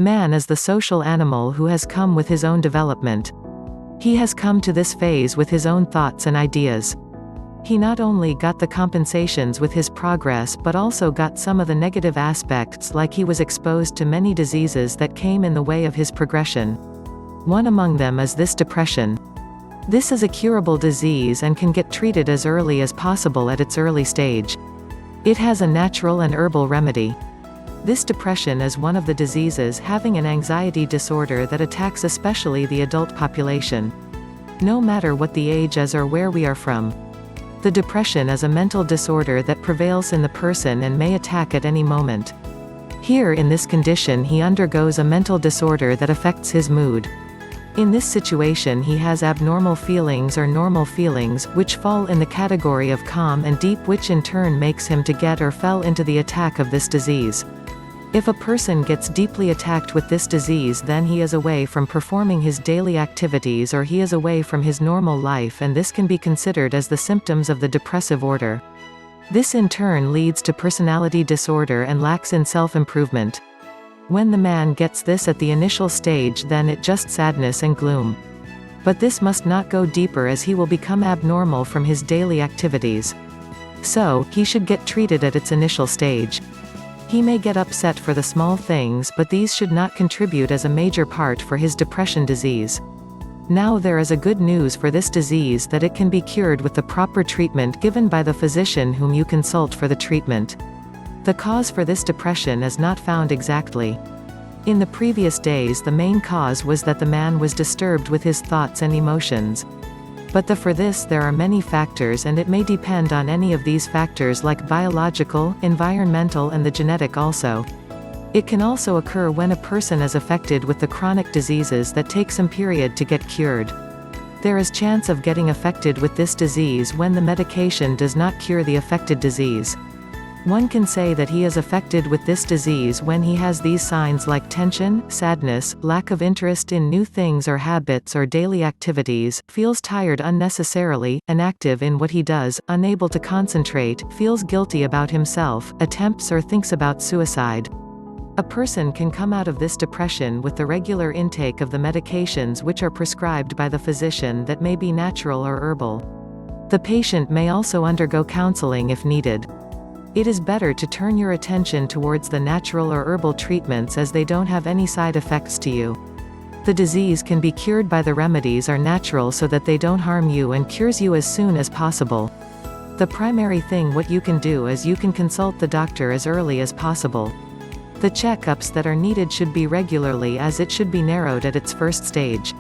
Man is the social animal who has come with his own development. He has come to this phase with his own thoughts and ideas. He not only got the compensations with his progress but also got some of the negative aspects, like he was exposed to many diseases that came in the way of his progression. One among them is this depression. This is a curable disease and can get treated as early as possible at its early stage. It has a natural and herbal remedy. This depression is one of the diseases having an anxiety disorder that attacks especially the adult population. No matter what the age is or where we are from. The depression is a mental disorder that prevails in the person and may attack at any moment. Here in this condition he undergoes a mental disorder that affects his mood. In this situation he has abnormal feelings or normal feelings, which fall in the category of calm and deep, which in turn makes him to get or fell into the attack of this disease. If a person gets deeply attacked with this disease, then he is away from performing his daily activities or he is away from his normal life, and this can be considered as the symptoms of the depressive order. This in turn leads to personality disorder and lacks in self-improvement. When the man gets this at the initial stage, then it just sadness and gloom. But this must not go deeper, as he will become abnormal from his daily activities. So, he should get treated at its initial stage. He may get upset for the small things, but these should not contribute as a major part for his depression disease. Now there is a good news for this disease, that it can be cured with the proper treatment given by the physician whom you consult for the treatment. The cause for this depression is not found exactly. In the previous days the main cause was that the man was disturbed with his thoughts and emotions. But for this there are many factors, and it may depend on any of these factors, like biological, environmental and the genetic also. It can also occur when a person is affected with the chronic diseases that take some period to get cured. There is chance of getting affected with this disease when the medication does not cure the affected disease. One can say that he is affected with this disease when he has these signs like tension, sadness, lack of interest in new things or habits or daily activities, feels tired unnecessarily, inactive in what he does, unable to concentrate, feels guilty about himself, attempts or thinks about suicide. A person can come out of this depression with the regular intake of the medications which are prescribed by the physician, that may be natural or herbal. The patient may also undergo counseling if needed. It is better to turn your attention towards the natural or herbal treatments, as they don't have any side effects to you. The disease can be cured by the remedies are natural, so that they don't harm you, and cures you as soon as possible. The primary thing what you can do is you can consult the doctor as early as possible. The checkups that are needed should be regularly, as it should be narrowed at its first stage.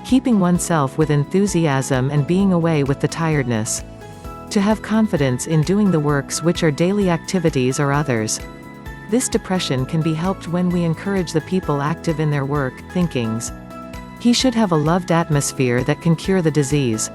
Keeping oneself with enthusiasm and being away with the tiredness. To have confidence in doing the works which are daily activities or others. This depression can be helped when we encourage the people active in their work, thinkings. He should have a loved atmosphere that can cure the disease.